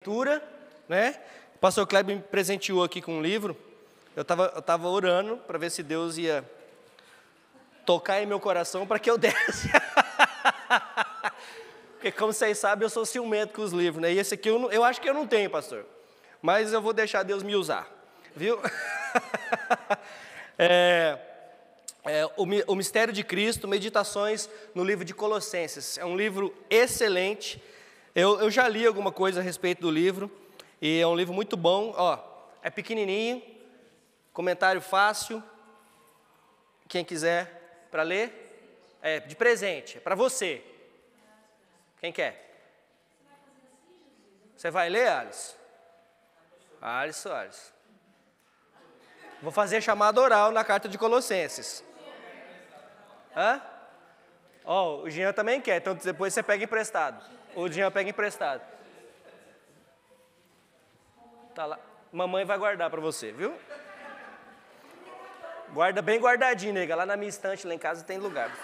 Leitura, né? O pastor Kleber me presenteou aqui com um livro. Eu tava orando para ver se Deus ia tocar em meu coração para que eu desse. Porque, como vocês sabem, eu sou ciumento com os livros, né? E esse aqui eu acho que eu não tenho, pastor. Mas eu vou deixar Deus me usar, viu? O Mistério de Cristo, Meditações no livro de Colossenses. É um livro excelente. Eu já li alguma coisa a respeito do livro, e é um livro muito bom. Ó, é pequenininho, comentário fácil. Quem quiser para ler, é de presente, é para você. Quem quer? Você vai ler, Alisson? Alisson. Vou fazer chamada oral na carta de Colossenses. Hã? Ó, o Jean também quer, então depois você pega emprestado. O Jean pega emprestado. Tá lá. Mamãe vai guardar para você, viu? Guarda bem guardadinho, nega. Lá na minha estante, lá em casa, tem lugar.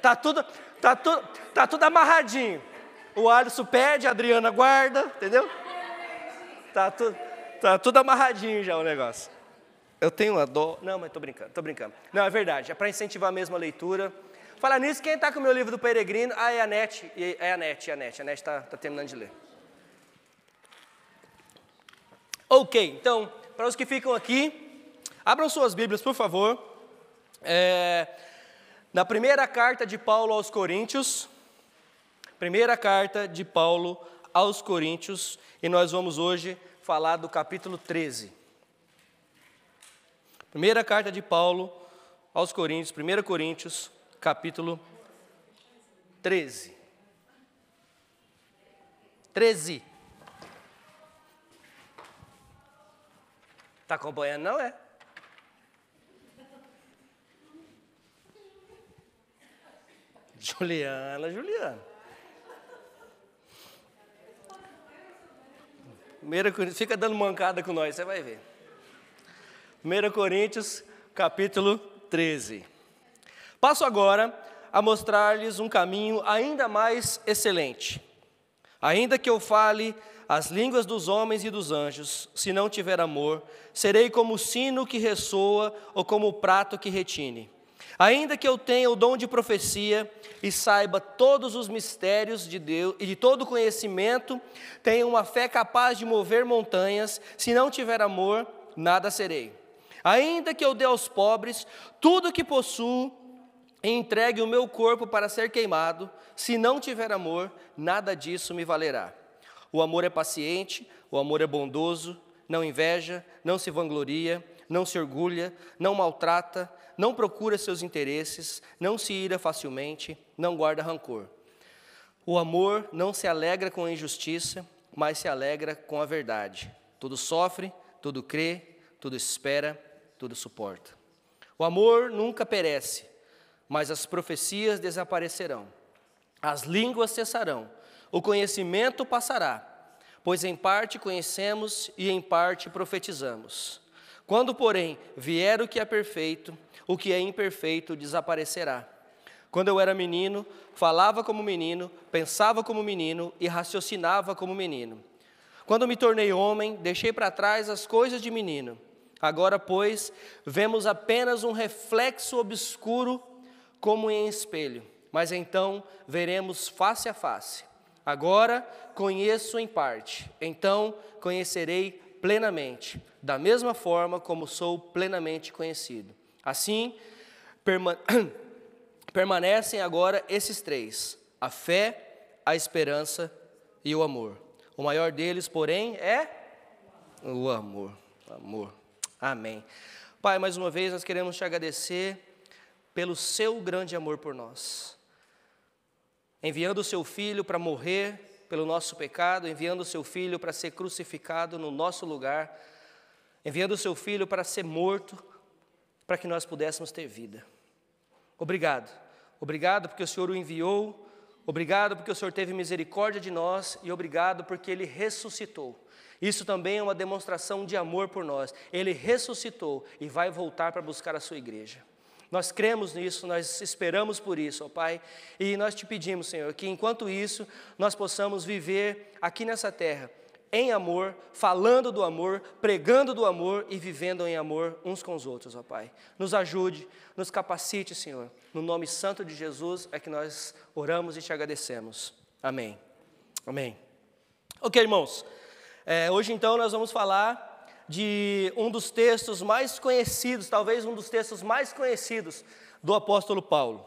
Tá tudo amarradinho. O Alisson pede, a Adriana guarda, entendeu? Tá tudo amarradinho já o negócio. Eu tenho uma dó. Não, mas tô brincando. Não, é verdade, é para incentivar mesmo a leitura. Falar nisso, quem está com o meu livro do Peregrino? Ah, é a Nete. A Nete está terminando de ler. Ok, então, para os que ficam aqui, abram suas Bíblias, por favor. Na primeira carta de Paulo aos Coríntios. Primeira carta de Paulo aos Coríntios. E nós vamos hoje falar do capítulo 13. Primeira carta de Paulo aos Coríntios, 1 Coríntios, capítulo 13. 13. Está acompanhando, não é? Juliana. 1 Coríntios, fica dando mancada com nós, você vai ver. 1 Coríntios, capítulo 13. Passo agora a mostrar-lhes um caminho ainda mais excelente. Ainda que eu fale as línguas dos homens e dos anjos, se não tiver amor, serei como o sino que ressoa ou como o prato que retine. Ainda que eu tenha o dom de profecia e saiba todos os mistérios de Deus e de todo conhecimento, tenha uma fé capaz de mover montanhas, se não tiver amor, nada serei. Ainda que eu dê aos pobres tudo o que possuo e entregue o meu corpo para ser queimado, se não tiver amor, nada disso me valerá. O amor é paciente, o amor é bondoso, não inveja, não se vangloria, não se orgulha, não maltrata, não procura seus interesses, não se ira facilmente, não guarda rancor. O amor não se alegra com a injustiça, mas se alegra com a verdade. Tudo sofre, tudo crê, tudo espera, tudo suporta. O amor nunca perece, mas as profecias desaparecerão. As línguas cessarão, o conhecimento passará, pois em parte conhecemos e em parte profetizamos. Quando, porém, vier o que é perfeito, o que é imperfeito desaparecerá. Quando eu era menino, falava como menino, pensava como menino e raciocinava como menino. Quando me tornei homem, deixei para trás as coisas de menino. Agora, pois, vemos apenas um reflexo obscuro como em espelho, mas então veremos face a face. Agora conheço em parte, então conhecerei plenamente, da mesma forma como sou plenamente conhecido. Assim, permanecem agora esses três: a fé, a esperança e o amor. O maior deles, porém, é o amor. Amém. Pai, mais uma vez nós queremos te agradecer pelo seu grande amor por nós. Enviando o seu Filho para morrer pelo nosso pecado, enviando o seu Filho para ser crucificado no nosso lugar, enviando o seu Filho para ser morto, para que nós pudéssemos ter vida. Obrigado porque o Senhor o enviou, obrigado porque o Senhor teve misericórdia de nós e obrigado porque Ele ressuscitou. Isso também é uma demonstração de amor por nós. Ele ressuscitou e vai voltar para buscar a sua igreja. Nós cremos nisso, nós esperamos por isso, ó Pai, e nós te pedimos, Senhor, que enquanto isso, nós possamos viver aqui nessa terra, em amor, falando do amor, pregando do amor e vivendo em amor uns com os outros, ó Pai. Nos ajude, nos capacite, Senhor. No nome santo de Jesus é que nós oramos e te agradecemos. Amém. Amém. Ok, irmãos, hoje então nós vamos falar de um dos textos mais conhecidos, talvez um dos textos mais conhecidos do apóstolo Paulo.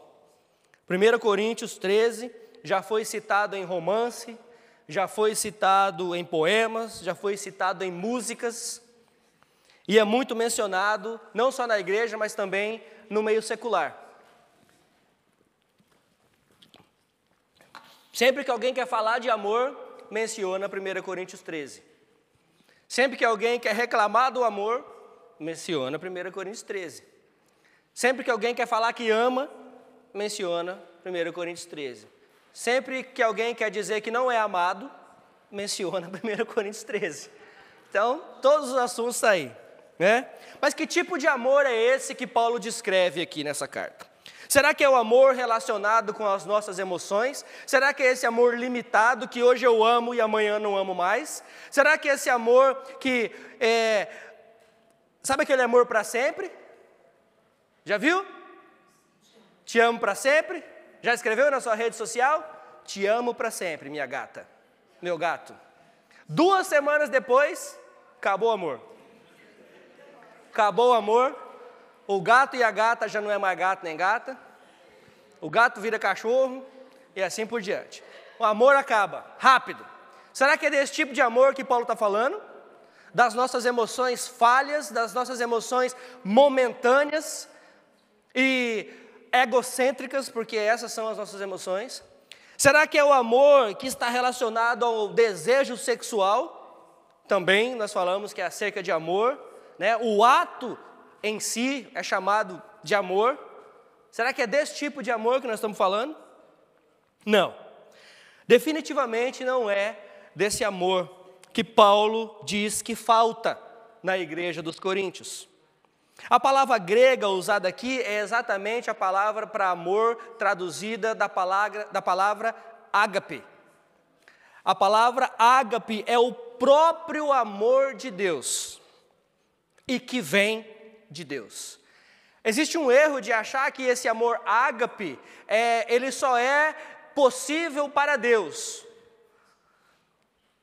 1 Coríntios 13, já foi citado em romance, já foi citado em poemas, já foi citado em músicas, e é muito mencionado, não só na igreja, mas também no meio secular. Sempre que alguém quer falar de amor, menciona 1 Coríntios 13. Sempre que alguém quer reclamar do amor, menciona 1 Coríntios 13. Sempre que alguém quer falar que ama, menciona 1 Coríntios 13. Sempre que alguém quer dizer que não é amado, menciona 1 Coríntios 13. Então, todos os assuntos estão aí, né? Mas que tipo de amor é esse que Paulo descreve aqui nessa carta? Será que é o amor relacionado com as nossas emoções? Será que é esse amor limitado que hoje eu amo e amanhã não amo mais? Será que é esse amor que sabe aquele amor para sempre? Já viu? Te amo para sempre? Já escreveu na sua rede social? Te amo para sempre, minha gata, meu gato. 2 semanas depois, acabou o amor. Acabou o amor. O gato e a gata já não é mais gato nem gata. O gato vira cachorro e assim por diante. O amor acaba, rápido. Será que é desse tipo de amor que Paulo está falando? Das nossas emoções falhas, das nossas emoções momentâneas e egocêntricas, porque essas são as nossas emoções. Será que é o amor que está relacionado ao desejo sexual? Também nós falamos que é acerca de amor, né? O ato em si é chamado de amor. Será que é desse tipo de amor que nós estamos falando? Não. Definitivamente não é desse amor que Paulo diz que falta na igreja dos Coríntios. A palavra grega usada aqui é exatamente a palavra para amor traduzida da palavra ágape. A palavra ágape é o próprio amor de Deus e que vem de Deus. Existe um erro de achar que esse amor ágape, ele só é possível para Deus,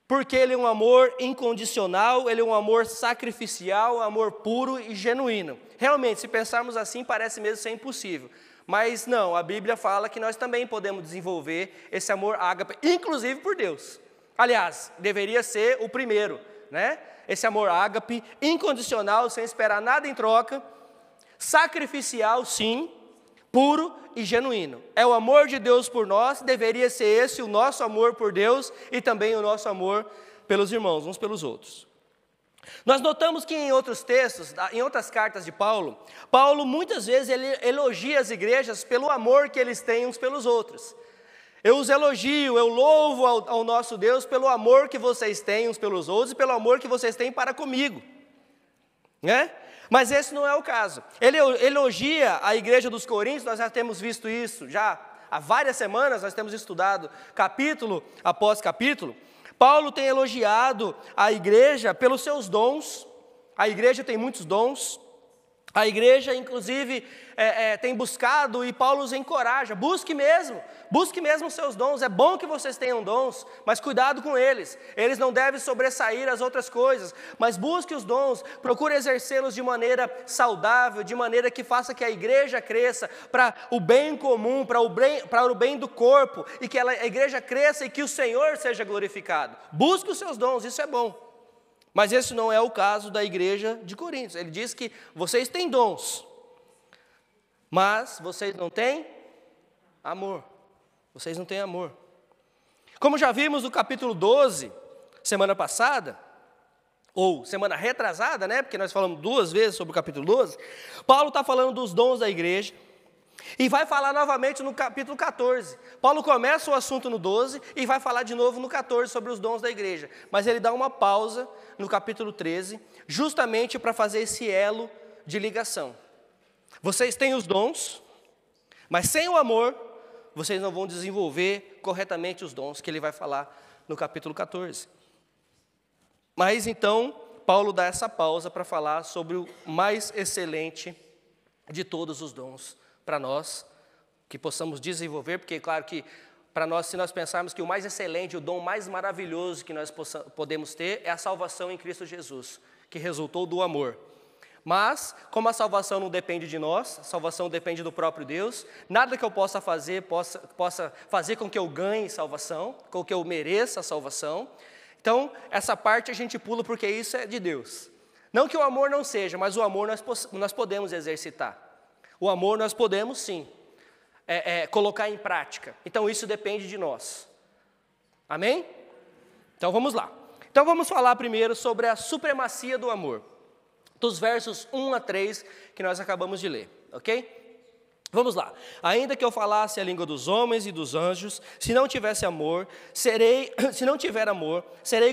porque ele é um amor incondicional, ele é um amor sacrificial, um amor puro e genuíno. Realmente, se pensarmos assim, parece mesmo ser impossível. Mas não, a Bíblia fala que nós também podemos desenvolver esse amor ágape, inclusive por Deus. Aliás, deveria ser o primeiro, né? Esse amor ágape, incondicional, sem esperar nada em troca, sacrificial, sim, puro e genuíno. É o amor de Deus por nós, deveria ser esse o nosso amor por Deus e também o nosso amor pelos irmãos, uns pelos outros. Nós notamos que em outros textos, em outras cartas de Paulo, Paulo muitas vezes ele elogia as igrejas pelo amor que eles têm uns pelos outros. Eu os elogio, eu louvo ao nosso Deus pelo amor que vocês têm uns pelos outros e pelo amor que vocês têm para comigo, né? Mas esse não é o caso. Ele elogia a igreja dos Coríntios, nós já temos visto isso, já há várias semanas nós temos estudado capítulo após capítulo. Paulo tem elogiado a igreja pelos seus dons, a igreja tem muitos dons, a igreja inclusive tem buscado e Paulo os encoraja, busque mesmo os seus dons, é bom que vocês tenham dons, mas cuidado com eles não devem sobressair as outras coisas, mas busque os dons, procure exercê-los de maneira saudável, de maneira que faça que a igreja cresça para o bem comum, para o bem do corpo, e que a igreja cresça e que o Senhor seja glorificado. Busque os seus dons, isso é bom. Mas esse não é o caso da igreja de Coríntios. Ele diz que vocês têm dons, mas vocês não têm amor. Vocês não têm amor. Como já vimos no capítulo 12, semana passada, ou semana retrasada, né? Porque nós falamos 2 vezes sobre o capítulo 12. Paulo está falando dos dons da igreja. E vai falar novamente no capítulo 14. Paulo começa o assunto no 12 e vai falar de novo no 14 sobre os dons da igreja. Mas ele dá uma pausa no capítulo 13, justamente para fazer esse elo de ligação. Vocês têm os dons, mas sem o amor, vocês não vão desenvolver corretamente os dons que ele vai falar no capítulo 14. Mas então, Paulo dá essa pausa para falar sobre o mais excelente de todos os dons para nós, que possamos desenvolver, porque claro que para nós, se nós pensarmos que o mais excelente, o dom mais maravilhoso que nós podemos ter é a salvação em Cristo Jesus, que resultou do amor. Mas, como a salvação não depende de nós, a salvação depende do próprio Deus, nada que eu possa fazer, possa fazer com que eu ganhe salvação, com que eu mereça a salvação. Então, essa parte a gente pula porque isso é de Deus. Não que o amor não seja, mas o amor nós podemos exercitar. O amor nós podemos sim, colocar em prática. Então, isso depende de nós. Amém? Então, vamos lá. Então, vamos falar primeiro sobre a supremacia do amor. Dos versos 1 a 3 que nós acabamos de ler, ok? Vamos lá. Ainda que eu falasse a língua dos homens e dos anjos, se não tiver amor, serei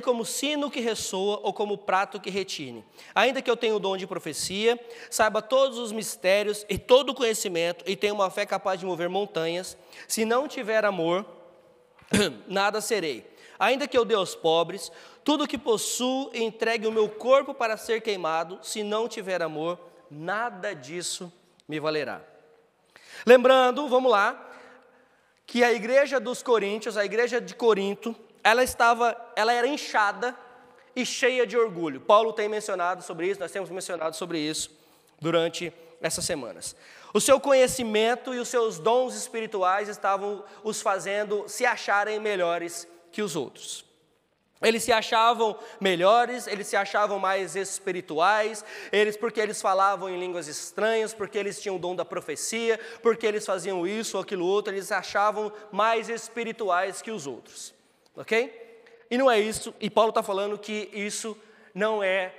como sino que ressoa ou como prato que retine. Ainda que eu tenha o dom de profecia, saiba todos os mistérios e todo o conhecimento e tenha uma fé capaz de mover montanhas, se não tiver amor, nada serei. Ainda que eu dê aos pobres tudo o que possuo e entregue o meu corpo para ser queimado, se não tiver amor, nada disso me valerá. Lembrando, vamos lá, que a igreja dos Coríntios, a igreja de Corinto, ela era inchada e cheia de orgulho. Paulo tem mencionado sobre isso, nós temos mencionado sobre isso durante essas semanas. O seu conhecimento e os seus dons espirituais estavam os fazendo se acharem melhores que os outros. Eles se achavam melhores, eles se achavam mais espirituais, porque eles falavam em línguas estranhas, porque eles tinham o dom da profecia, porque eles faziam isso ou aquilo outro, eles se achavam mais espirituais que os outros, ok? E não é isso, e Paulo está falando que isso não é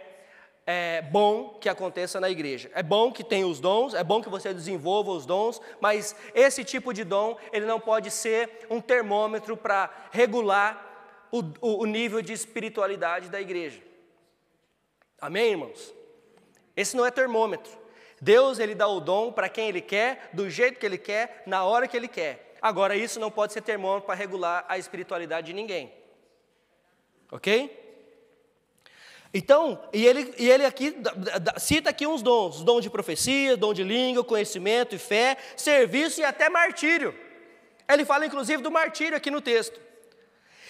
bom que aconteça na igreja. É bom que tenha os dons, é bom que você desenvolva os dons, mas esse tipo de dom, ele não pode ser um termômetro para regular o nível de espiritualidade da igreja. Amém, irmãos? Esse não é termômetro. Deus, ele dá o dom para quem ele quer, do jeito que ele quer, na hora que ele quer. Agora, isso não pode ser termômetro para regular a espiritualidade de ninguém. Ok? Então, e ele aqui cita aqui uns dons, dom de profecia, dom de língua, conhecimento e fé, serviço e até martírio. Ele fala inclusive do martírio aqui no texto.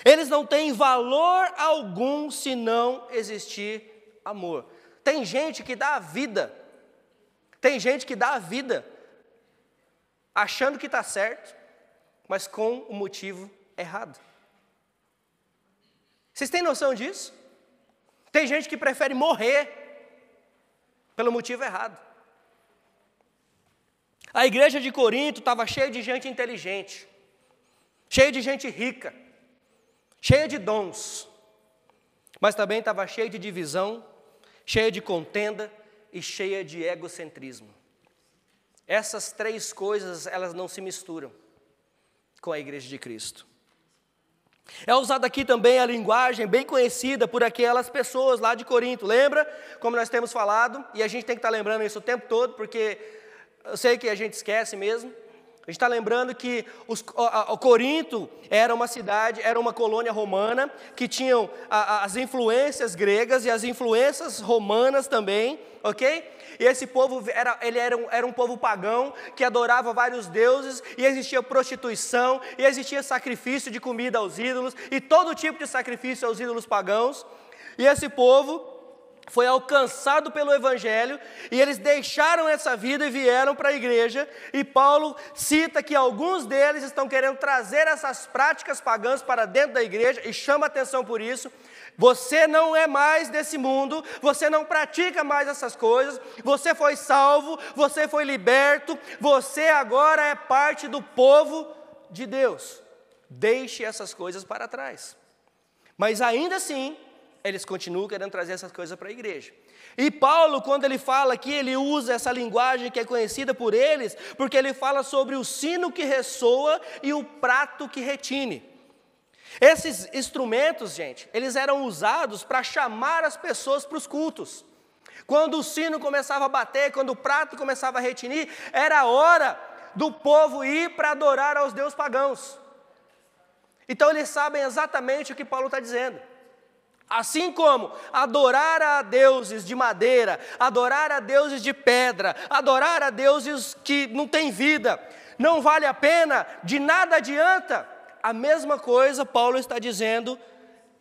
Eles não têm valor algum se não existir amor. Tem gente que dá a vida, achando que está certo, mas com o motivo errado. Vocês têm noção disso? Tem gente que prefere morrer pelo motivo errado. A igreja de Corinto estava cheia de gente inteligente, cheia de gente rica, cheia de dons, mas também estava cheia de divisão, cheia de contenda e cheia de egocentrismo. Essas três coisas, elas não se misturam com a igreja de Cristo. É usada aqui também a linguagem bem conhecida por aquelas pessoas lá de Corinto. Lembra? Como nós temos falado, e a gente tem que estar lembrando isso o tempo todo, porque eu sei que a gente esquece mesmo. A gente está lembrando que o Corinto era uma cidade, era uma colônia romana, que tinham as influências gregas e as influências romanas também, ok? E esse povo era um povo pagão, que adorava vários deuses, e existia prostituição, e existia sacrifício de comida aos ídolos, e todo tipo de sacrifício aos ídolos pagãos. E esse povo foi alcançado pelo Evangelho, e eles deixaram essa vida e vieram para a igreja, e Paulo cita que alguns deles estão querendo trazer essas práticas pagãs para dentro da igreja, e chama atenção por isso. Você não é mais desse mundo, você não pratica mais essas coisas, você foi salvo, você foi liberto, você agora é parte do povo de Deus. Deixe essas coisas para trás. Mas ainda assim, eles continuam querendo trazer essas coisas para a igreja. E Paulo, quando ele fala aqui, ele usa essa linguagem que é conhecida por eles, porque ele fala sobre o sino que ressoa e o prato que retine. Esses instrumentos, gente, eles eram usados para chamar as pessoas para os cultos. Quando o sino começava a bater, quando o prato começava a retinir, era hora do povo ir para adorar aos deuses pagãos. Então eles sabem exatamente o que Paulo está dizendo. Assim como adorar a deuses de madeira, adorar a deuses de pedra, adorar a deuses que não têm vida, não vale a pena, de nada adianta. A mesma coisa Paulo está dizendo,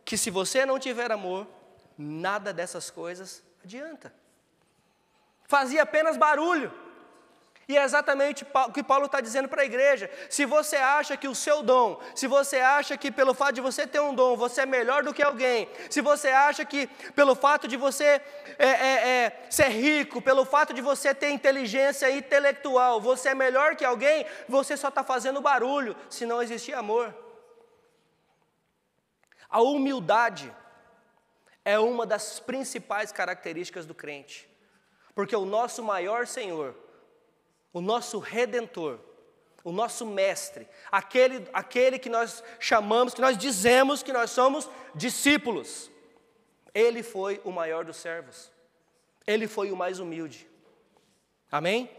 que se você não tiver amor, nada dessas coisas adianta. Fazia apenas barulho. E é exatamente o que Paulo está dizendo para a igreja. Se você acha que o seu dom, se você acha que pelo fato de você ter um dom, você é melhor do que alguém, se você acha que pelo fato de você ser rico, pelo fato de você ter inteligência intelectual, você é melhor que alguém, você só está fazendo barulho, se não existir amor. A humildade é uma das principais características do crente, porque o nosso maior Senhor, o nosso Redentor, o nosso Mestre, aquele que nós chamamos, que nós dizemos que nós somos discípulos, Ele foi o maior dos servos, Ele foi o mais humilde. Amém?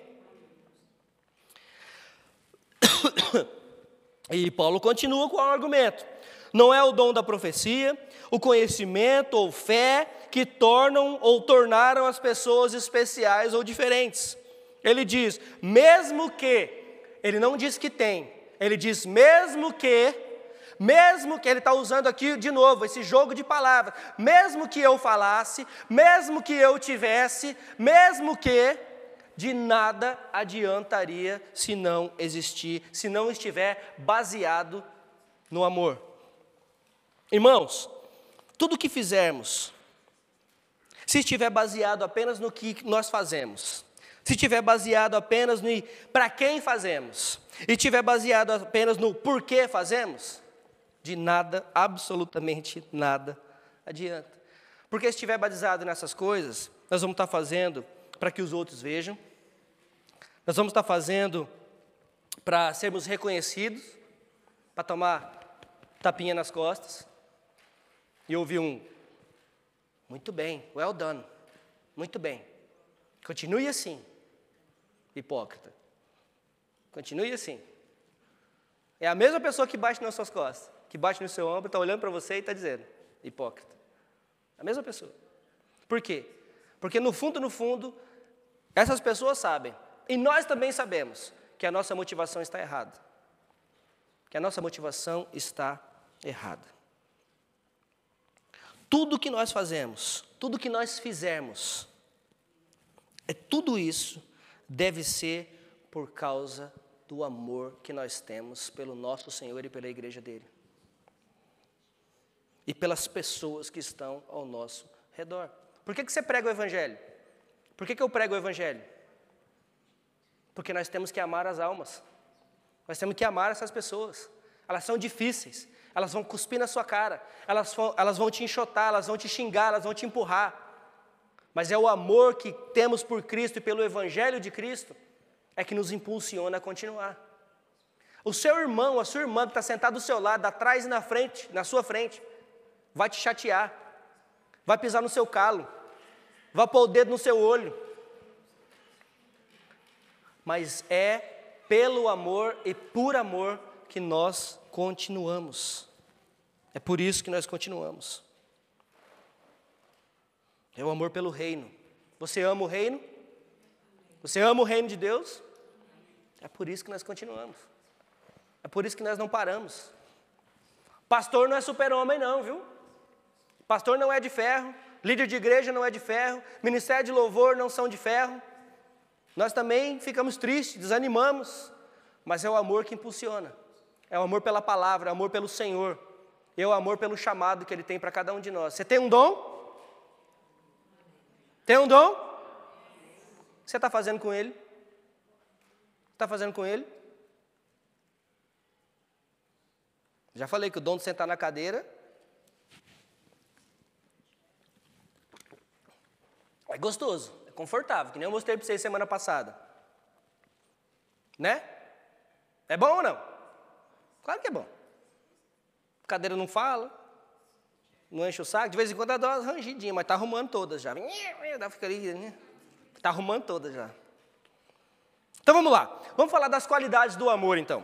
E Paulo continua com o argumento. Não é o dom da profecia, o conhecimento ou fé que tornam ou tornaram as pessoas especiais ou diferentes. Ele diz, mesmo que, ele não diz que tem, ele diz mesmo que ele está usando aqui de novo esse jogo de palavras, mesmo que eu falasse, mesmo que eu tivesse, mesmo que, de nada adiantaria se não existir, se não estiver baseado no amor. Irmãos, tudo que fizermos, se estiver baseado apenas no que nós fazemos, se estiver baseado apenas no para quem fazemos, e estiver baseado apenas no porquê fazemos, de nada, absolutamente nada adianta. Porque se estiver baseado nessas coisas, nós vamos estar fazendo para que os outros vejam, nós vamos estar fazendo para sermos reconhecidos, para tomar tapinha nas costas, e ouvir muito bem, well done, muito bem, continue assim, hipócrita, continue assim. É a mesma pessoa que bate nas suas costas, que bate no seu ombro, está olhando para você e está dizendo, hipócrita. A mesma pessoa. Por quê? Porque no fundo, essas pessoas sabem, e nós também sabemos, que a nossa motivação está errada. Que a nossa motivação está errada. Tudo que nós fazemos, tudo que nós fizermos, tudo isso deve ser por causa do amor que nós temos pelo nosso Senhor e pela igreja dele. E pelas pessoas que estão ao nosso redor. Por que você prega o Evangelho? Por que eu prego o Evangelho? Porque nós temos que amar as almas. Nós temos que amar essas pessoas. Elas são difíceis. Elas vão cuspir na sua cara. Elas vão te enxotar, elas vão te xingar, elas vão te empurrar. Mas é o amor que temos por Cristo e pelo Evangelho de Cristo é que nos impulsiona a continuar. O seu irmão, a sua irmã que está sentado do seu lado, atrás e na frente, na sua frente, vai te chatear, vai pisar no seu calo, vai pôr o dedo no seu olho. Mas é pelo amor e por amor que nós continuamos. É por isso que nós continuamos. É o amor pelo reino. Você ama o reino? Você ama o reino de Deus? É por isso que nós continuamos. É por isso que nós não paramos. Pastor não é super-homem não, viu? Pastor não é de ferro, líder de igreja não é de ferro, ministério de louvor não são de ferro. Nós também ficamos tristes, desanimamos, mas é o amor que impulsiona. É o amor pela palavra, é o amor pelo Senhor, é o amor pelo chamado que Ele tem para cada um de nós. Você tem um dom? Tem um dom? O que você está fazendo com ele? Está fazendo com ele? Já falei que o dom de sentar na cadeira é gostoso, é confortável, que nem eu mostrei para vocês semana passada. Né? É bom ou não? Claro que é bom. A cadeira não fala, não enche o saco, de vez em quando ela dá umas rangidinhas, mas está arrumando todas já. Está arrumando todas já. Então vamos lá, vamos falar das qualidades do amor então.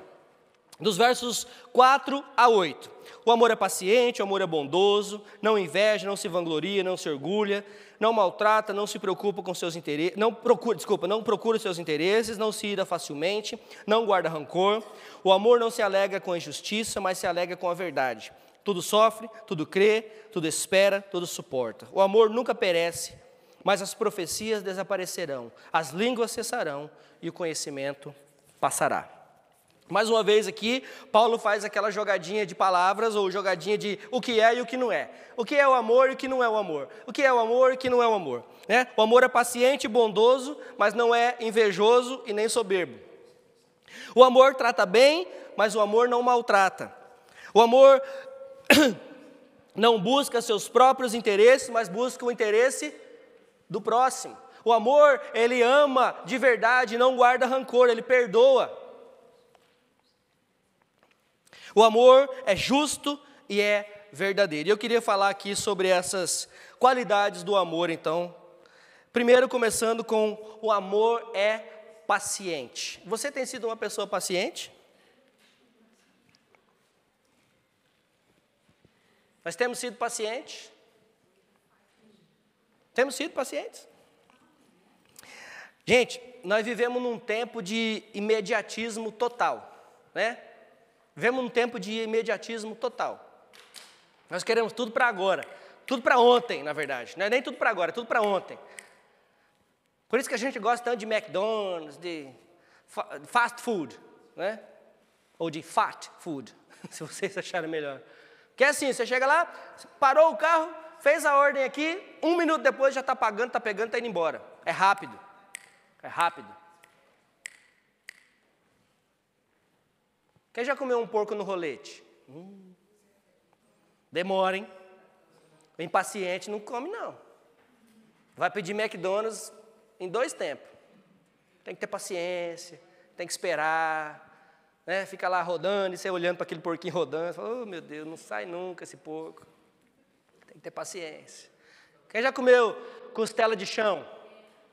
Dos versos 4 a 8. O amor é paciente, o amor é bondoso, não inveja, não se vangloria, não se orgulha, não maltrata, não se preocupa com seus interesses, não procura os seus interesses, não se ira facilmente, não guarda rancor. O amor não se alegra com a injustiça, mas se alegra com a verdade. Tudo sofre, tudo crê, tudo espera, tudo suporta. O amor nunca perece, mas as profecias desaparecerão, as línguas cessarão e o conhecimento passará. Mais uma vez aqui, Paulo faz aquela jogadinha de palavras, ou jogadinha de o que é e o que não é. O que é o amor e o que não é o amor. O que é o amor e o que não é o amor. Né? O amor é paciente e bondoso, mas não é invejoso e nem soberbo. O amor trata bem, mas o amor não maltrata. O amor não busca seus próprios interesses, mas busca o interesse do próximo. O amor, ele ama de verdade, não guarda rancor, ele perdoa. O amor é justo e é verdadeiro. E eu queria falar aqui sobre essas qualidades do amor, então. Primeiro, começando com o amor é paciente. Você tem sido uma pessoa paciente? Nós temos sido pacientes? Temos sido pacientes? Gente, nós vivemos num tempo de imediatismo total, né? Vivemos num tempo de imediatismo total. Nós queremos tudo para agora, tudo para ontem, na verdade. Não é nem tudo para agora, é tudo para ontem. Por isso que a gente gosta tanto de McDonald's, de fast food, né? Ou de fat food, se vocês acharem melhor. Que é assim, você chega lá, parou o carro, fez a ordem aqui, 1 minuto depois já está pagando, está pegando, está indo embora. É rápido. É rápido. Quem já comeu um porco no rolete? Demora, hein? O impaciente não come, não. Vai pedir McDonald's em 2 tempos. Tem que ter paciência, tem que esperar, né? Fica lá rodando, e você olhando para aquele porquinho rodando, fala, oh meu Deus, não sai nunca esse porco. Tem que ter paciência. Quem já comeu costela de chão?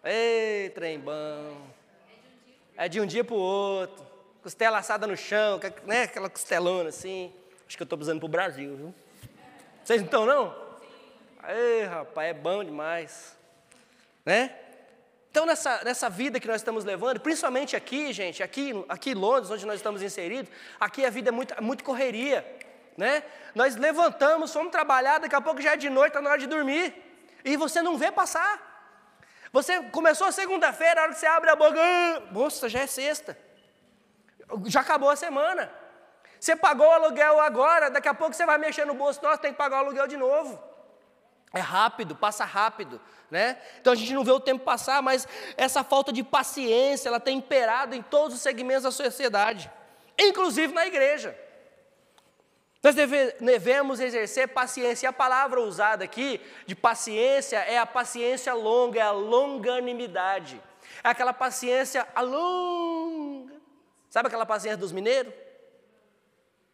Ei, trem bom. É de um dia para o outro. Costela assada no chão, né? Aquela costelona assim. Acho que eu estou precisando para o Brasil, viu? Vocês não estão, não? Ei, rapaz, é bom demais. Né? Então, nessa vida que nós estamos levando, principalmente aqui, gente, aqui em Londres, onde nós estamos inseridos, aqui a vida é muito correria. Né? Nós levantamos, fomos trabalhar, daqui a pouco já é de noite, está na hora de dormir. E você não vê passar. Você começou a segunda-feira, a hora que você abre a boca, nossa, já é sexta. Já acabou a semana. Você pagou o aluguel agora, daqui a pouco você vai mexer no bolso, nossa, tem que pagar o aluguel de novo. É rápido, passa rápido, né? Então a gente não vê o tempo passar, mas essa falta de paciência, ela tem imperado em todos os segmentos da sociedade, inclusive na igreja. Nós devemos exercer paciência. E a palavra usada aqui de paciência é a paciência longa, é a longanimidade. É aquela paciência longa. Sabe aquela paciência dos mineiros?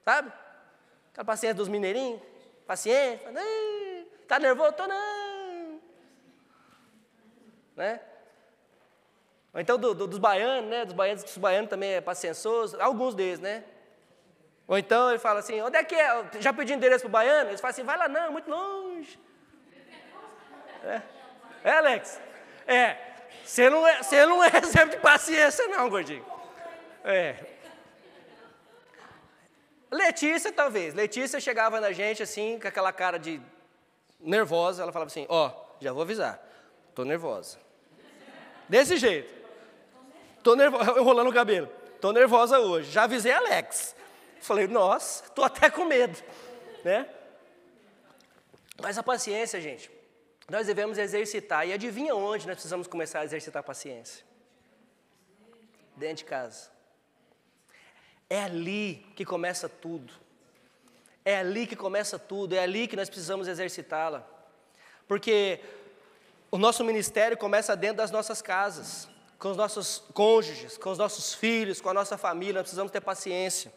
Sabe? Aquela paciência dos mineirinhos? Paciência. Está nervoso? Tô não. Né? Ou então dos baianos, né? Dos baianos também é paciencioso. Alguns deles, né? Ou então ele fala assim, onde é que é? Já pedi endereço para o baiano? Eles falam assim, vai lá não, muito longe. Alex? Você não é exemplo de paciência não, gordinho. Letícia, talvez. Letícia chegava na gente assim, com aquela cara de nervosa, ela falava assim, já vou avisar, estou nervosa. Desse jeito. Estou nervosa, enrolando o cabelo. Estou nervosa hoje, já avisei a Alex. Falei, nossa, estou até com medo, né? Mas a paciência, gente, nós devemos exercitar. E adivinha onde nós precisamos começar a exercitar a paciência? Dentro de casa. É ali que começa tudo. É ali que começa tudo, é ali que nós precisamos exercitá-la. Porque o nosso ministério começa dentro das nossas casas, com os nossos cônjuges, com os nossos filhos, com a nossa família, nós precisamos ter paciência.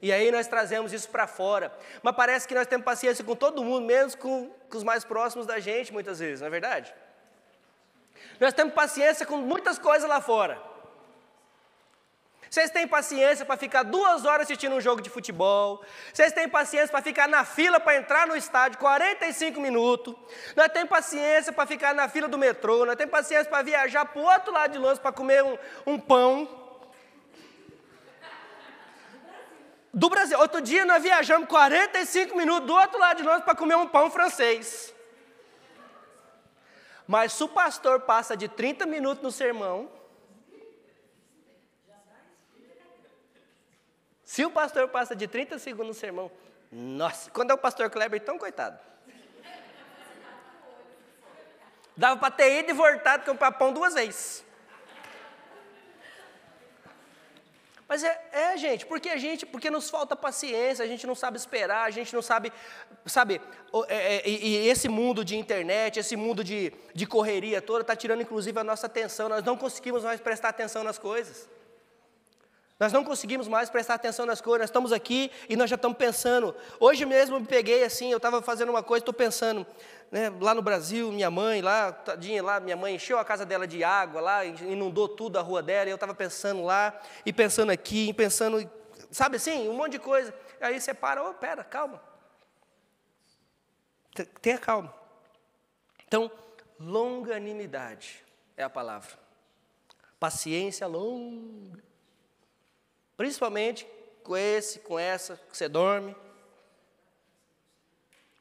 E aí nós trazemos isso para fora. Mas parece que nós temos paciência com todo mundo, menos com os mais próximos da gente, muitas vezes, não é verdade? Nós temos paciência com muitas coisas lá fora. Vocês têm paciência para ficar 2 horas assistindo um jogo de futebol. Vocês têm paciência para ficar na fila para entrar no estádio 45 minutos. Nós temos paciência para ficar na fila do metrô. Nós temos paciência para viajar para o outro lado de Londres para comer um pão. Do Brasil. Outro dia nós viajamos 45 minutos do outro lado de Londres para comer um pão francês. Mas se o pastor passa de 30 minutos no sermão... Se o pastor passa de 30 segundos no sermão, nossa, quando é o pastor Kleber, então coitado. Dava para ter ido e voltado com o papão 2 vezes. Mas gente, porque nos falta paciência, a gente não sabe esperar, a gente não sabe, e esse mundo de internet, esse mundo de correria toda, está tirando inclusive a nossa atenção, nós não conseguimos mais prestar atenção nas coisas. Nós não conseguimos mais prestar atenção nas coisas, nós estamos aqui e nós já estamos pensando. Hoje mesmo eu me peguei assim, eu estava fazendo uma coisa, estou pensando, né, lá no Brasil, minha mãe lá, tadinha lá, minha mãe encheu a casa dela de água lá, inundou tudo a rua dela, e eu estava pensando lá, e pensando aqui, e pensando, sabe assim, um monte de coisa. Aí você para, pera, calma. Tenha calma. Então, longanimidade é a palavra. Paciência longa. Principalmente com essa que você dorme.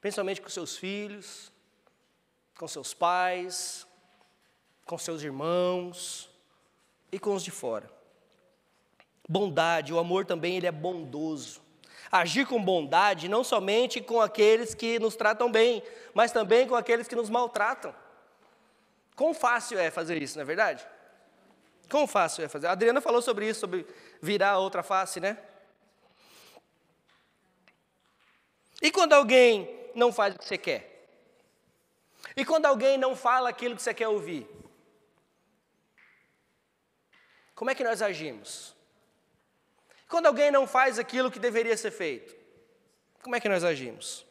Principalmente com seus filhos, com seus pais, com seus irmãos e com os de fora. Bondade, o amor também ele é bondoso. Agir com bondade não somente com aqueles que nos tratam bem, mas também com aqueles que nos maltratam. Quão fácil é fazer isso, não é verdade? Quão fácil é fazer? A Adriana falou sobre isso, sobre virar a outra face, né? E quando alguém não faz o que você quer? E quando alguém não fala aquilo que você quer ouvir? Como é que nós agimos? Quando alguém não faz aquilo que deveria ser feito? Como é que nós agimos?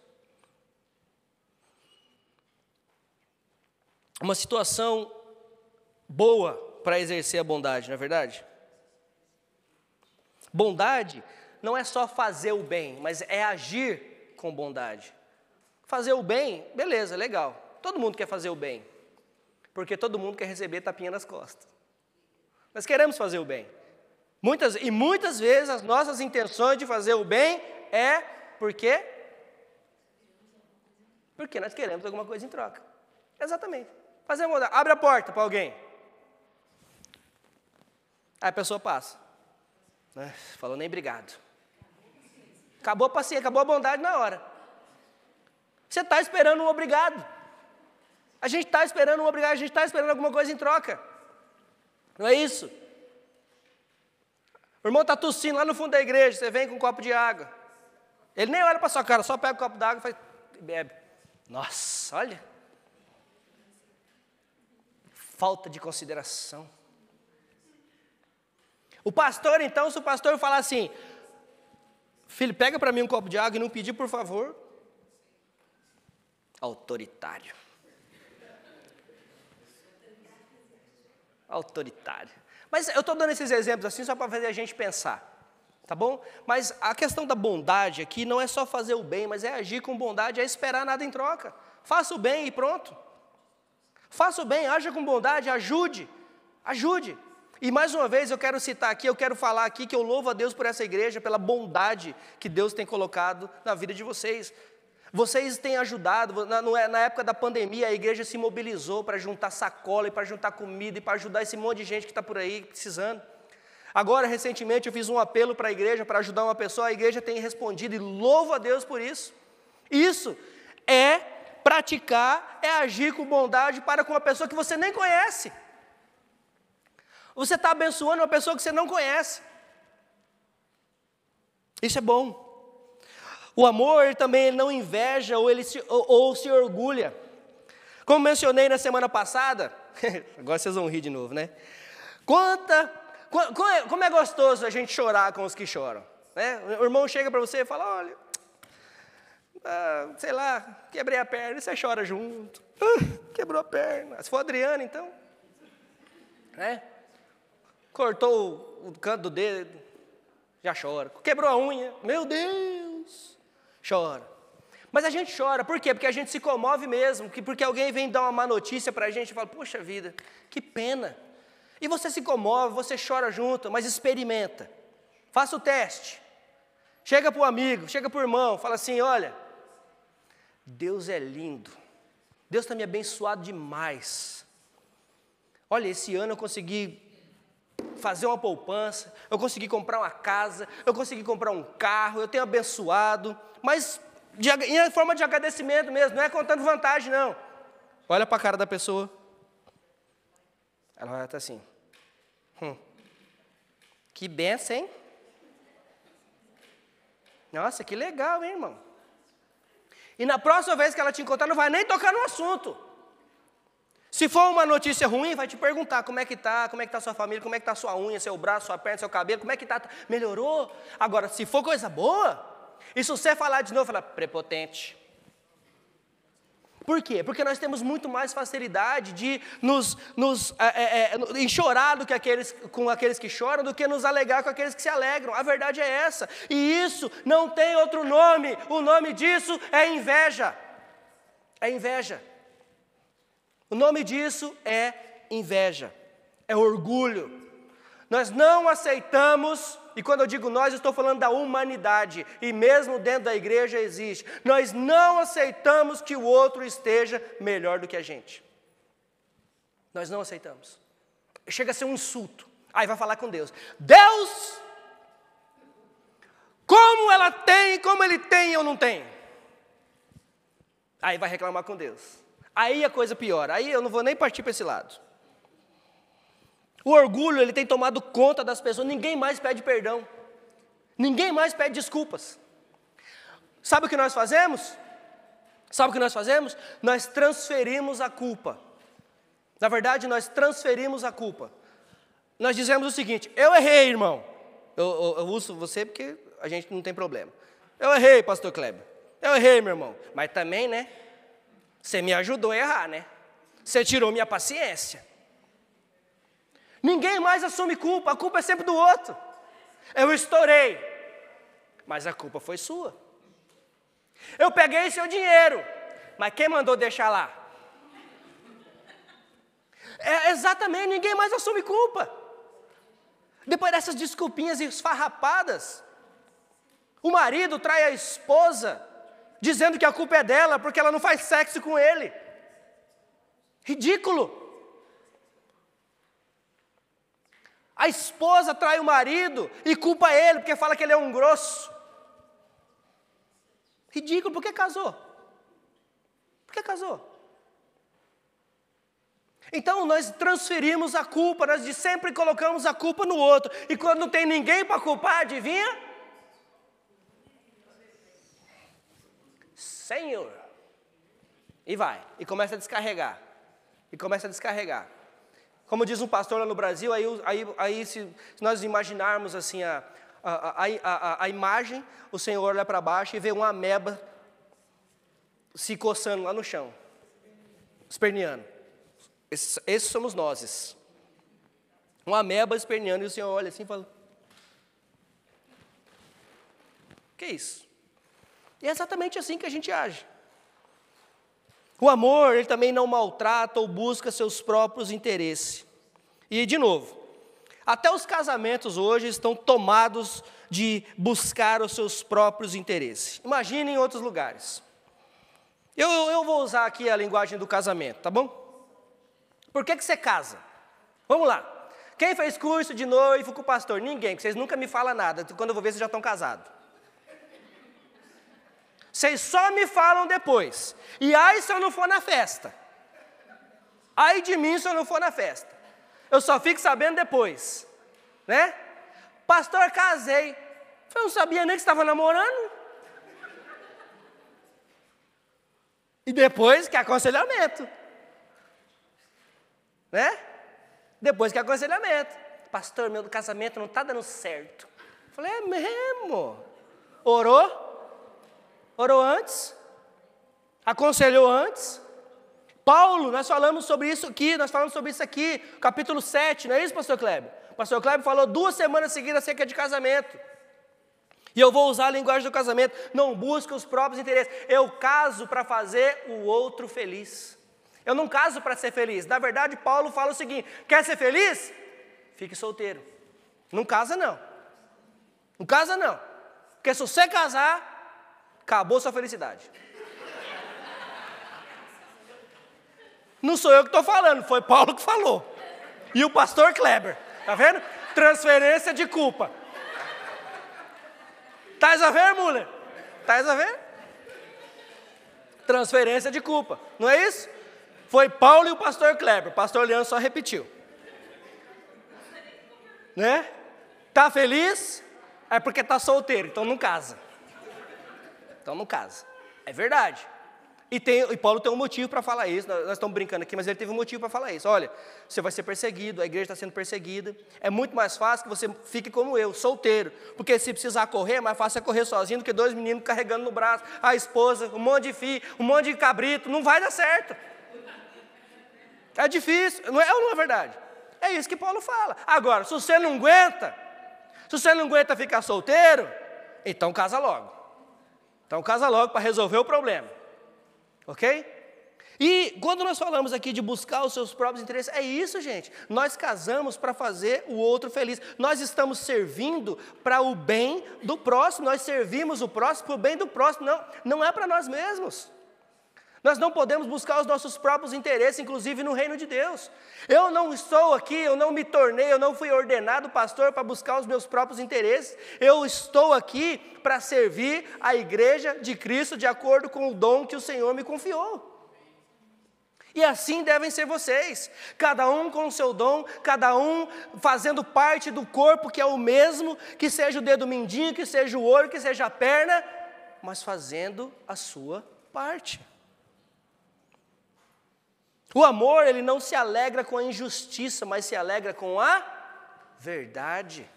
Uma situação boa para exercer a bondade, não é verdade? Bondade não é só fazer o bem, mas é agir com bondade. Fazer o bem, beleza, legal. Todo mundo quer fazer o bem, porque todo mundo quer receber tapinha nas costas. Nós queremos fazer o bem. Muitas vezes as nossas intenções de fazer o bem é porque nós queremos alguma coisa em troca. Exatamente. Fazer a bondade. Abre a porta para alguém. Aí a pessoa passa. Falou nem obrigado. Acabou a paciência, acabou a bondade na hora. Você está esperando um obrigado. A gente está esperando um obrigado, a gente está esperando alguma coisa em troca. Não é isso? O irmão está tossindo lá no fundo da igreja, você vem com um copo de água. Ele nem olha para a sua cara, só pega o copo d'água e bebe. Nossa, olha. Falta de consideração. O pastor, então, se o pastor falar assim, filho, pega para mim um copo de água e não pedir, por favor. Autoritário. Autoritário. Mas eu estou dando esses exemplos assim só para fazer a gente pensar, tá bom? Mas a questão da bondade aqui não é só fazer o bem, mas é agir com bondade, é esperar nada em troca. Faça o bem e pronto. Faça o bem, haja com bondade, ajude. E mais uma vez eu quero citar aqui, eu quero falar aqui que eu louvo a Deus por essa igreja, pela bondade que Deus tem colocado na vida de vocês. Vocês têm ajudado, na época da pandemia a igreja se mobilizou para juntar sacola e para juntar comida e para ajudar esse monte de gente que está por aí precisando. Agora, recentemente, eu fiz um apelo para a igreja, para ajudar uma pessoa, a igreja tem respondido e louvo a Deus por isso. Isso é praticar, é agir com bondade para com uma pessoa que você nem conhece. Você está abençoando uma pessoa que você não conhece. Isso é bom. O amor ele também não inveja ou se orgulha. Como mencionei na semana passada, agora vocês vão rir de novo, né? Como é gostoso a gente chorar com os que choram. né? O irmão chega para você e fala, olha, sei lá, quebrei a perna, e você chora junto. Quebrou a perna. Se for Adriana, então, né? Cortou o canto do dedo, já chora. Quebrou a unha, meu Deus, chora. Mas a gente chora, por quê? Porque a gente se comove mesmo, porque alguém vem dar uma má notícia para a gente e fala, poxa vida, que pena. E você se comove, você chora junto, mas experimenta. Faça o teste. Chega para o amigo, chega para o irmão, fala assim, olha, Deus é lindo. Deus está me abençoado demais. Olha, esse ano eu consegui fazer uma poupança, eu consegui comprar uma casa, eu consegui comprar um carro, eu tenho abençoado, mas em forma de agradecimento mesmo, não é contando vantagem, não. Olha para a cara da pessoa. Ela vai estar assim. Que benção, hein? Nossa, que legal, hein, irmão? E na próxima vez que ela te encontrar, não vai nem tocar no assunto. Se for uma notícia ruim, vai te perguntar como é que está a sua família, como é que está a sua unha, seu braço, sua perna, seu cabelo, como é que está, melhorou? Agora, se for coisa boa, e se você falar de novo, fala, prepotente. Por quê? Porque nós temos muito mais facilidade de em chorar com aqueles que choram, do que nos alegrar com aqueles que se alegram. A verdade é essa. E isso não tem outro nome. O nome disso é inveja. É inveja. O nome disso é inveja. É orgulho. Nós não aceitamos, e quando eu digo nós, eu estou falando da humanidade, e mesmo dentro da igreja existe. Nós não aceitamos que o outro esteja melhor do que a gente. Nós não aceitamos. Chega a ser um insulto. Aí vai falar com Deus. Deus, como ela tem, como ele tem, eu não tenho. Aí vai reclamar com Deus. Aí a coisa piora. Aí eu não vou nem partir para esse lado. O orgulho, ele tem tomado conta das pessoas. Ninguém mais pede perdão. Ninguém mais pede desculpas. Sabe o que nós fazemos? Sabe o que nós fazemos? Nós transferimos a culpa. Na verdade, nós transferimos a culpa. Nós dizemos o seguinte, eu errei, irmão. Eu uso você porque a gente não tem problema. Eu errei, pastor Kleber. Eu errei, meu irmão. Mas também, né? Você me ajudou a errar, né? Você tirou minha paciência. Ninguém mais assume culpa, a culpa é sempre do outro. Eu estourei, mas a culpa foi sua. Eu peguei seu dinheiro, mas quem mandou deixar lá? Exatamente, ninguém mais assume culpa. Depois dessas desculpinhas esfarrapadas, o marido trai a esposa, dizendo que a culpa é dela porque ela não faz sexo com ele. Ridículo. A esposa trai o marido e culpa ele porque fala que ele é um grosso. Ridículo, por que casou? Por que casou? Então nós transferimos a culpa, nós sempre colocamos a culpa no outro. E quando não tem ninguém para culpar, adivinha? Senhor. E vai, e começa a descarregar. E começa a descarregar. Como diz um pastor lá no Brasil, aí se nós imaginarmos assim a imagem, o Senhor olha para baixo e vê uma ameba se coçando lá no chão, esperneando. Esses somos nós. Uma ameba esperneando e o Senhor olha assim e fala, que é isso? E é exatamente assim que a gente age. O amor, ele também não maltrata ou busca seus próprios interesses. E, de novo, até os casamentos hoje estão tomados de buscar os seus próprios interesses. Imagine em outros lugares. Eu vou usar aqui a linguagem do casamento, tá bom? Por que você casa? Vamos lá. Quem fez curso de noivo com o pastor? Ninguém, porque vocês nunca me falam nada. Quando eu vou ver, vocês já estão casados. Vocês só me falam depois. E aí se eu não for na festa. Ai de mim se eu não for na festa. Eu só fico sabendo depois. Né? Pastor, casei. Eu não sabia nem que estava namorando. E depois que aconselhamento. Né? Depois que aconselhamento. Pastor, meu casamento não está dando certo. Falei, é mesmo? Orou? Orou antes? Aconselhou antes? Paulo, nós falamos sobre isso aqui, capítulo 7, não é isso, pastor Kleber? O pastor Kleber falou 2 semanas seguidas acerca de casamento. E eu vou usar a linguagem do casamento. Não busca os próprios interesses. Eu caso para fazer o outro feliz. Eu não caso para ser feliz. Na verdade, Paulo fala o seguinte: quer ser feliz? Fique solteiro. Não casa não. Não casa não. Porque se você casar, acabou sua felicidade. Não sou eu que estou falando, foi Paulo que falou. E o pastor Kleber. Tá vendo? Transferência de culpa. Estás a ver, mulher? Estás a ver? Transferência de culpa. Não é isso? Foi Paulo e o pastor Kleber. O pastor Leandro só repetiu. Né? Tá feliz? É porque tá solteiro, então não casa. Então não casa. É verdade. E Paulo tem um motivo para falar isso. Nós estamos brincando aqui, mas ele teve um motivo para falar isso. Olha, você vai ser perseguido, a igreja está sendo perseguida. É muito mais fácil que você fique como eu, solteiro. Porque se precisar correr, é mais fácil é correr sozinho do que 2 meninos carregando no braço, a esposa, um monte de filho, um monte de cabrito. Não vai dar certo. É difícil, não é ou não é verdade? É isso que Paulo fala. Agora, se você não aguenta ficar solteiro, então casa logo. Então casa logo para resolver o problema. Ok? E quando nós falamos aqui de buscar os seus próprios interesses, é isso, gente. Nós casamos para fazer o outro feliz. Nós estamos servindo para o bem do próximo. Nós servimos o próximo para o bem do próximo. Não é para nós mesmos. Nós não podemos buscar os nossos próprios interesses, inclusive no reino de Deus. Eu não estou aqui, eu não me tornei, eu não fui ordenado pastor para buscar os meus próprios interesses. Eu estou aqui para servir a igreja de Cristo de acordo com o dom que o Senhor me confiou. E assim devem ser vocês, cada um com o seu dom, cada um fazendo parte do corpo que é o mesmo, que seja o dedo mindinho, que seja o olho, que seja a perna, mas fazendo a sua parte. O amor, ele não se alegra com a injustiça, mas se alegra com a verdade.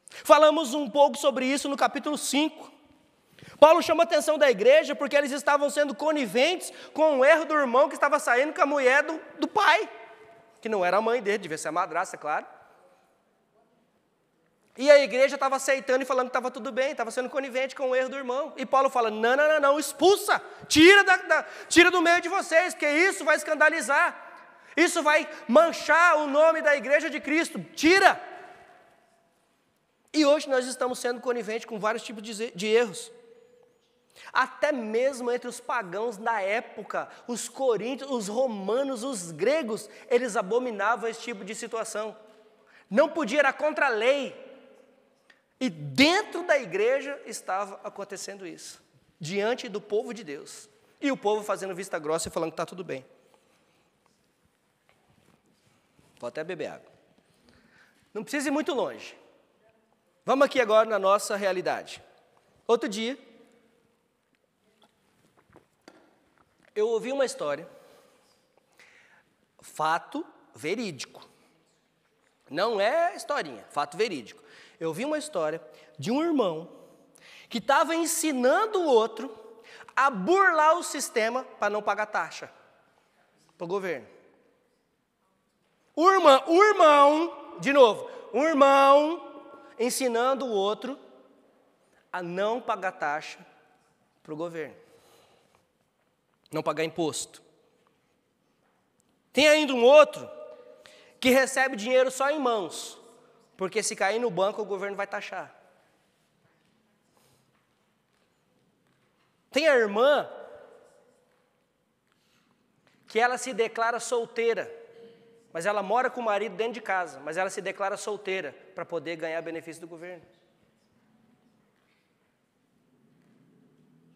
Falamos um pouco sobre isso no capítulo 5. Paulo chama a atenção da igreja porque eles estavam sendo coniventes com o erro do irmão que estava saindo com a mulher do pai, que não era a mãe dele, devia ser a madrasta, claro. E a igreja estava aceitando e falando que estava tudo bem, estava sendo conivente com o erro do irmão. E Paulo fala, não, expulsa, tira do meio de vocês, porque isso vai escandalizar, isso vai manchar o nome da igreja de Cristo, tira. E hoje nós estamos sendo coniventes com vários tipos de erros. Até mesmo entre os pagãos da época, os coríntios, os romanos, os gregos, eles abominavam esse tipo de situação. Não podia, era contra a lei. E dentro da igreja estava acontecendo isso, diante do povo de Deus. E o povo fazendo vista grossa e falando que está tudo bem. Vou até beber água. Não precisa ir muito longe. Vamos aqui agora na nossa realidade. Outro dia, eu ouvi uma história, fato verídico. Não é historinha, fato verídico. Eu vi uma história de um irmão que estava ensinando o outro a burlar o sistema para não pagar taxa para o governo. Um irmão ensinando o outro a não pagar taxa para o governo. Não pagar imposto. Tem ainda um outro que recebe dinheiro só em mãos, porque se cair no banco o governo vai taxar. Tem a irmã que ela se declara solteira, mas ela mora com o marido dentro de casa, mas ela se declara solteira para poder ganhar benefício do governo.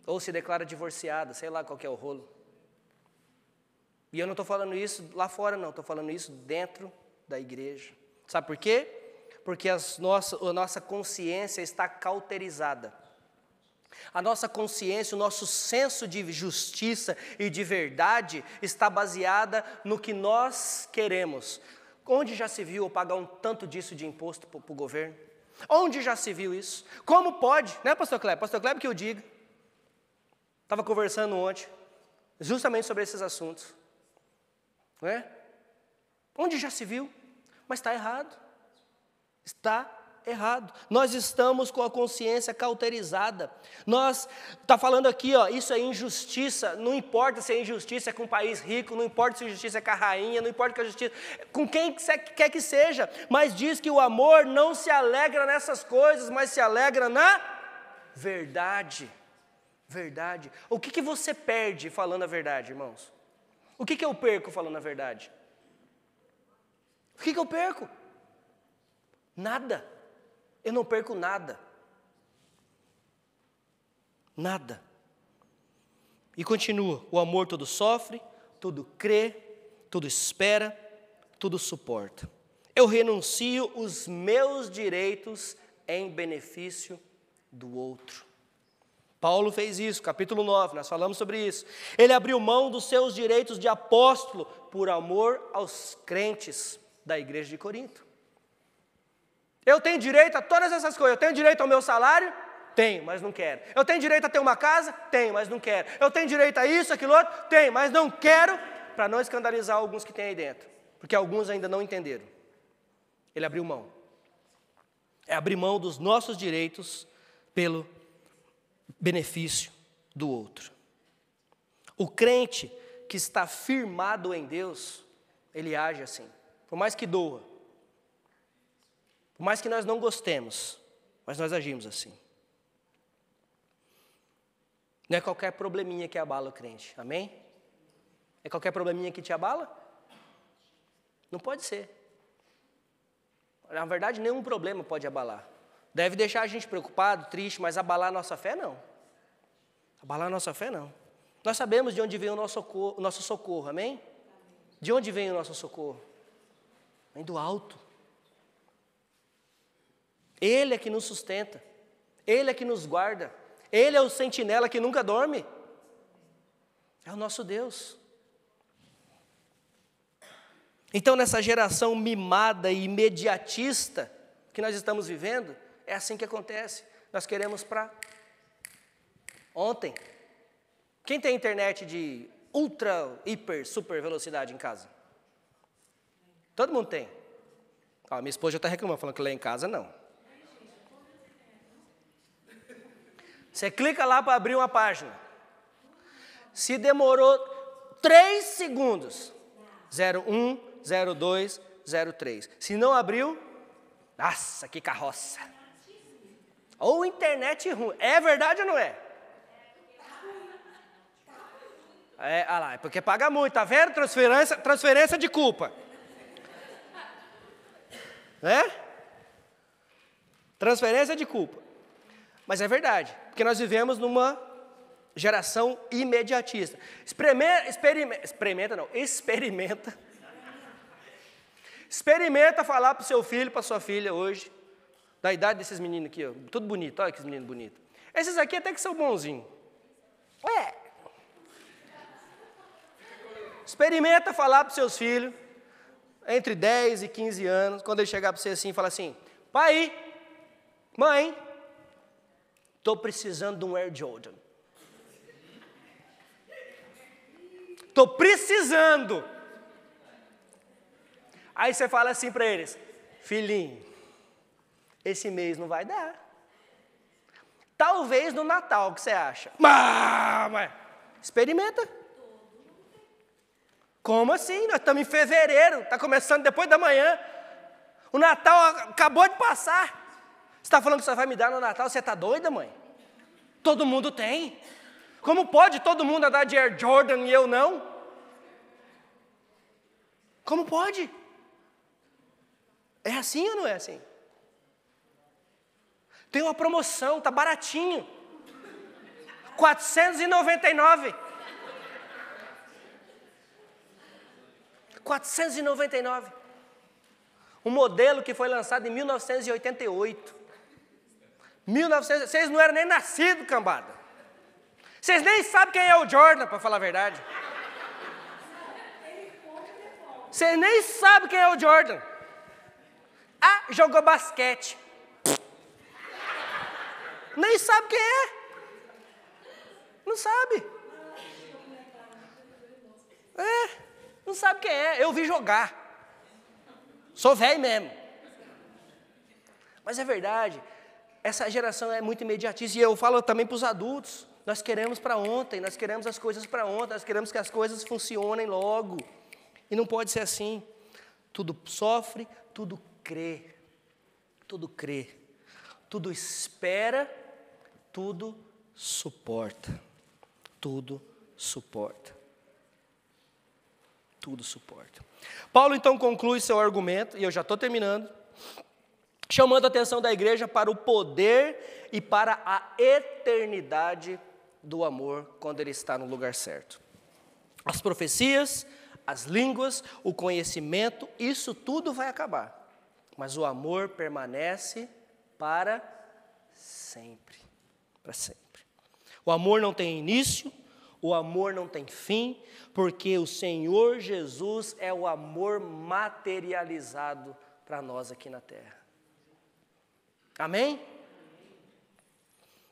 Ou se declara divorciada, sei lá qual que é o rolo. E eu não estou falando isso lá fora não, estou falando isso dentro da igreja. Sabe por quê? Porque a nossa consciência está cauterizada. A nossa consciência, o nosso senso de justiça e de verdade está baseada no que nós queremos. Onde já se viu eu pagar um tanto disso de imposto para o governo? Onde já se viu isso? Como pode? Né, pastor Kleber? Pastor Kleber que eu diga. Estava conversando ontem, justamente sobre esses assuntos. Não é? Onde já se viu? Mas está errado. Está errado. Nós estamos com a consciência cauterizada. Está falando aqui, ó, isso é injustiça. Não importa se é injustiça com um país rico, não importa se a injustiça é com a rainha, não importa que a justiça, com quem quer que seja. Mas diz que o amor não se alegra nessas coisas, mas se alegra na verdade. Verdade. O que você perde falando a verdade, irmãos? O que eu perco falando a verdade? O que eu perco? Nada. Eu não perco nada. Nada. E continua, o amor tudo sofre, tudo crê, tudo espera, tudo suporta. Eu renuncio os meus direitos em benefício do outro. Paulo fez isso, capítulo 9, nós falamos sobre isso. Ele abriu mão dos seus direitos de apóstolo por amor aos crentes da igreja de Corinto. Eu tenho direito a todas essas coisas. Eu tenho direito ao meu salário? Tenho, mas não quero. Eu tenho direito a ter uma casa? Tenho, mas não quero. Eu tenho direito a isso, aquilo outro? Tenho, mas não quero, para não escandalizar alguns que tem aí dentro. Porque alguns ainda não entenderam. Ele abriu mão. É abrir mão dos nossos direitos pelo benefício do outro. O crente que está firmado em Deus, ele age assim. Por mais que doa. Por mais que nós não gostemos, mas nós agimos assim. Não é qualquer probleminha que abala o crente, amém? É qualquer probleminha que te abala? Não pode ser. Na verdade, nenhum problema pode abalar. Deve deixar a gente preocupado, triste, mas abalar a nossa fé, não. Abalar a nossa fé, não. Nós sabemos de onde vem o nosso socorro, amém? De onde vem o nosso socorro? Vem do alto. Ele é que nos sustenta, Ele é que nos guarda, Ele é o sentinela que nunca dorme, é o nosso Deus. Então nessa geração mimada e imediatista que nós estamos vivendo, é assim que acontece, nós queremos para ontem. Quem tem internet de ultra, hiper, super velocidade em casa? Todo mundo tem. Minha esposa já está reclamando, falando que lá em casa não. Você clica lá para abrir uma página. Se demorou 3 segundos, 01, 02, 03. Se não abriu, nossa, que carroça. Ou internet ruim. É verdade ou não é? Olha lá, é porque paga muito, tá vendo? Transferência de culpa. Né? Transferência de culpa. Mas é verdade, porque nós vivemos numa geração imediatista. Experimenta falar para o seu filho, para a sua filha hoje, da idade desses meninos aqui, ó, tudo bonito, olha que menino bonito. Esses aqui até que são bonzinhos. Experimenta falar para os seus filhos, entre 10 e 15 anos, quando ele chegar para você assim, fala assim, pai, mãe, estou precisando de um Air Jordan. Estou precisando. Aí você fala assim para eles, filhinho, esse mês não vai dar. Talvez no Natal, o que você acha? Mas experimenta. Como assim? Nós estamos em fevereiro, está começando depois da manhã. O Natal acabou de passar. Você está falando que você vai me dar no Natal? Você está doida, mãe? Todo mundo tem. Como pode todo mundo andar de Air Jordan e eu não? Como pode? É assim ou não é assim? Tem uma promoção, está baratinho. R$499. 499. Um modelo que foi lançado em 1988. Vocês não eram nem nascidos, cambada. Vocês nem sabem quem é o Jordan, para falar a verdade. Vocês nem sabem quem é o Jordan. Jogou basquete. Nem sabe quem é. Não sabe. Não sabe quem é. Eu vi jogar. Sou velho mesmo. Mas é verdade. Essa geração é muito imediatista. E eu falo também para os adultos. Nós queremos para ontem. Nós queremos as coisas para ontem. Nós queremos que as coisas funcionem logo. E não pode ser assim. Tudo sofre, tudo crê. Tudo crê. Tudo espera, tudo suporta. Tudo suporta. Tudo suporta. Paulo então conclui seu argumento, e eu já estou terminando, chamando a atenção da igreja para o poder e para a eternidade do amor quando ele está no lugar certo. As profecias, as línguas, o conhecimento, isso tudo vai acabar. Mas o amor permanece para sempre. Para sempre. O amor não tem início, o amor não tem fim, porque o Senhor Jesus é o amor materializado para nós aqui na terra. Amém?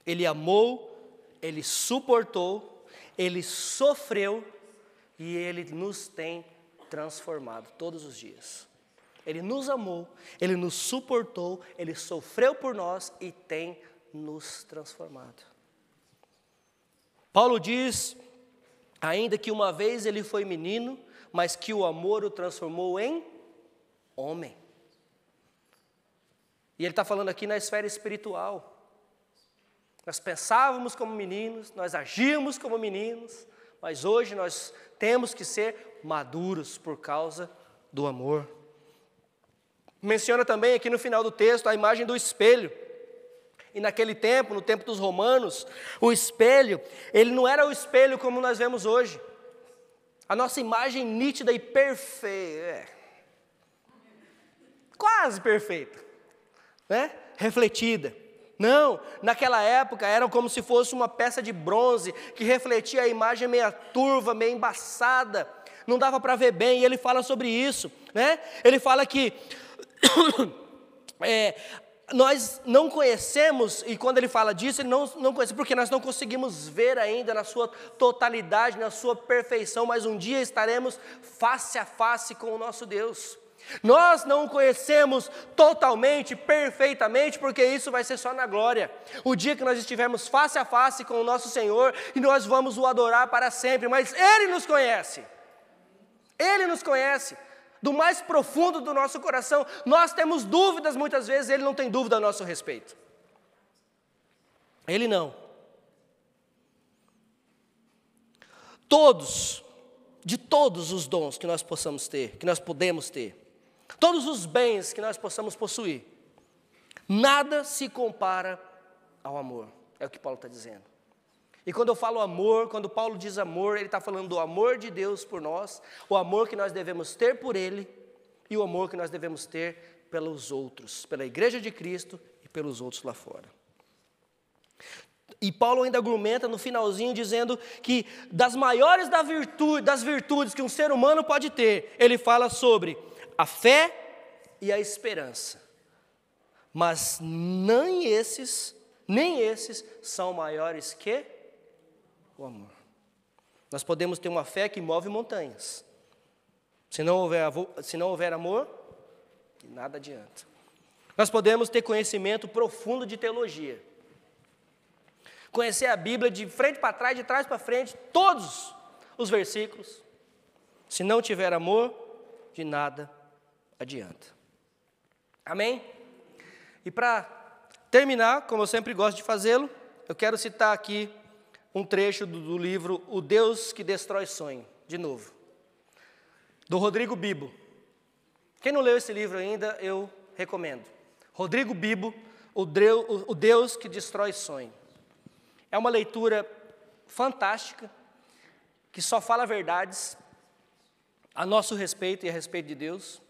Ele amou, ele suportou, ele sofreu e ele nos tem transformado todos os dias. Ele nos amou, ele nos suportou, ele sofreu por nós e tem nos transformado. Paulo diz ainda que uma vez ele foi menino, mas que o amor o transformou em homem. E ele está falando aqui na esfera espiritual. Nós pensávamos como meninos, nós agíamos como meninos, mas hoje nós temos que ser maduros por causa do amor. Menciona também aqui no final do texto a imagem do espelho. E naquele tempo, no tempo dos romanos, o espelho, ele não era o espelho como nós vemos hoje. A nossa imagem nítida e perfeita, quase perfeita, né? Refletida. Não, naquela época era como se fosse uma peça de bronze que refletia a imagem meia turva, meio embaçada. Não dava para ver bem, e ele fala sobre isso, né? Ele fala que nós não conhecemos, e quando ele fala disso, ele não conhece, porque nós não conseguimos ver ainda na sua totalidade, na sua perfeição, mas um dia estaremos face a face com o nosso Deus. Nós não o conhecemos totalmente, perfeitamente, porque isso vai ser só na glória. O dia que nós estivermos face a face com o nosso Senhor, e nós vamos o adorar para sempre, mas Ele nos conhece. Ele nos conhece. Do mais profundo do nosso coração, nós temos dúvidas muitas vezes, Ele não tem dúvida a nosso respeito. Ele não. De todos os dons que nós possamos ter, que nós podemos ter, todos os bens que nós possamos possuir, nada se compara ao amor, é o que Paulo está dizendo. E quando eu falo amor, quando Paulo diz amor, ele está falando do amor de Deus por nós, o amor que nós devemos ter por Ele e o amor que nós devemos ter pelos outros, pela igreja de Cristo e pelos outros lá fora. E Paulo ainda argumenta no finalzinho dizendo que das maiores das virtudes que um ser humano pode ter, ele fala sobre a fé e a esperança. Mas nem esses são maiores que o amor. Nós podemos ter uma fé que move montanhas. Se não houver amor, nada adianta. Nós podemos ter conhecimento profundo de teologia. Conhecer a Bíblia de frente para trás, de trás para frente, todos os versículos. Se não tiver amor, de nada adianta. Amém? E para terminar, como eu sempre gosto de fazê-lo, eu quero citar aqui um trecho do livro O Deus que Destrói Sonho, de novo, do Rodrigo Bibo. Quem não leu esse livro ainda, eu recomendo. Rodrigo Bibo, O Deus que Destrói Sonho. É uma leitura fantástica, que só fala verdades a nosso respeito e a respeito de Deus.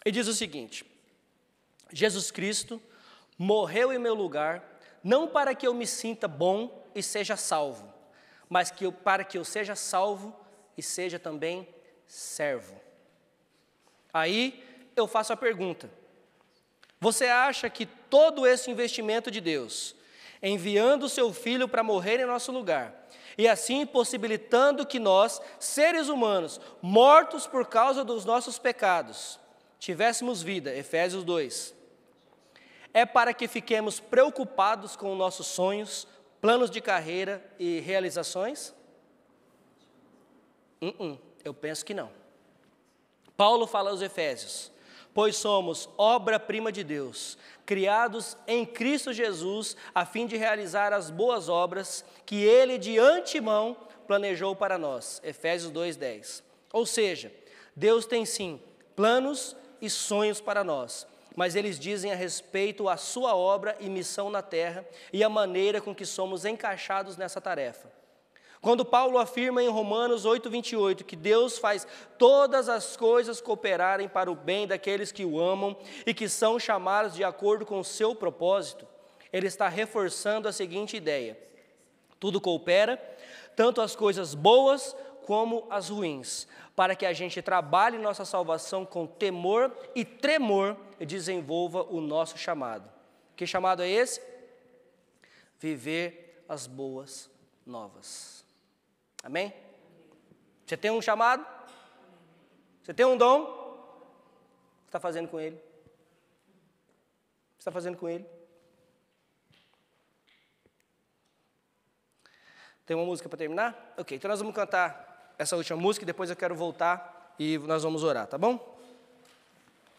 E diz o seguinte: Jesus Cristo morreu em meu lugar, não para que eu me sinta bom e seja salvo, mas para que eu seja salvo e seja também servo. Aí eu faço a pergunta: Você acha que todo esse investimento de Deus, enviando o seu Filho para morrer em nosso lugar, e assim possibilitando que nós, seres humanos, mortos por causa dos nossos pecados, tivéssemos vida, Efésios 2, é para que fiquemos preocupados com nossos sonhos, planos de carreira e realizações? Eu penso que não. Paulo fala aos Efésios: pois somos obra-prima de Deus, criados em Cristo Jesus, a fim de realizar as boas obras que Ele de antemão planejou para nós. Efésios 2:10. Ou seja, Deus tem sim planos e sonhos para nós, mas eles dizem a respeito à sua obra e missão na terra e a maneira com que somos encaixados nessa tarefa. Quando Paulo afirma em Romanos 8:28 que Deus faz todas as coisas cooperarem para o bem daqueles que o amam e que são chamados de acordo com o seu propósito, ele está reforçando a seguinte ideia: tudo coopera, tanto as coisas boas como as ruins, para que a gente trabalhe nossa salvação com temor e tremor e desenvolva o nosso chamado. Que chamado é esse? Viver as boas novas. Amém? Você tem um chamado? Você tem um dom? O que você está fazendo com ele? O que você está fazendo com ele? Tem uma música para terminar? Ok, então nós vamos cantar essa última música e depois eu quero voltar e nós vamos orar, tá bom?